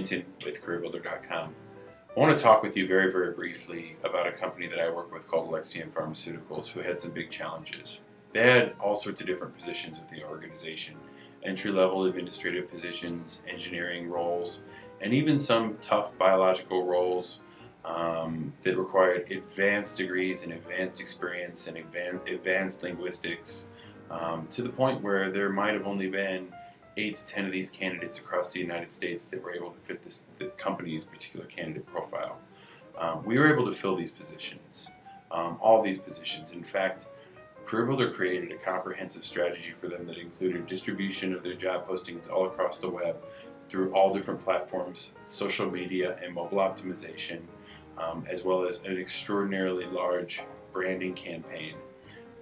Minton with CareerBuilder.com. I want to talk with you very, very briefly about a company that I work with called Alexion Pharmaceuticals, who had some big challenges. They had all sorts of different positions with the organization, entry-level administrative positions, engineering roles, and even some tough biological roles that required advanced degrees and advanced experience and advanced linguistics, to the point where there might have only been 8 to 10 of these candidates across the United States that were able to fit the company's particular candidate profile. We were able to fill these positions, all these positions. In fact, CareerBuilder created a comprehensive strategy for them that included distribution of their job postings all across the web through all different platforms, social media, and mobile optimization, as well as an extraordinarily large branding campaign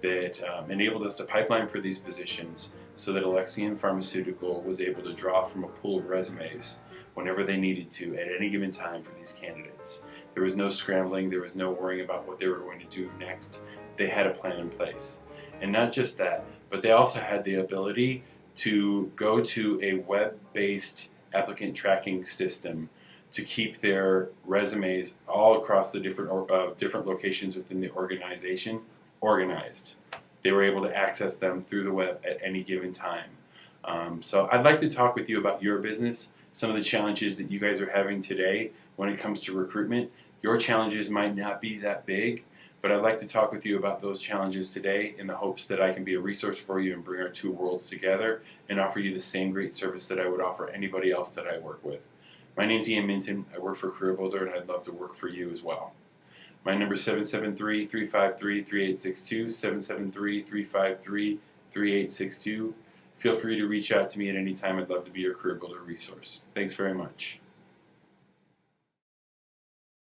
that enabled us to pipeline for these positions so that Alexion Pharmaceutical was able to draw from a pool of resumes whenever they needed to at any given time for these candidates. There was no scrambling, there was no worrying about what they were going to do next. They had a plan in place. And not just that, but they also had the ability to go to a web-based applicant tracking system to keep their resumes all across the different locations within the organization organized. They were able to access them through the web at any given time. So I'd like to talk with you about your business, some of the challenges that you guys are having today when it comes to recruitment. Your challenges might not be that big, but I'd like to talk with you about those challenges today in the hopes that I can be a resource for you and bring our two worlds together and offer you the same great service that I would offer anybody else that I work with. My name's Ian Minton. I work for CareerBuilder, and I'd love to work for you as well. My number is 773-353-3862, 773-353-3862. Feel free to reach out to me at any time. I'd love to be your CareerBuilder resource. Thanks very much.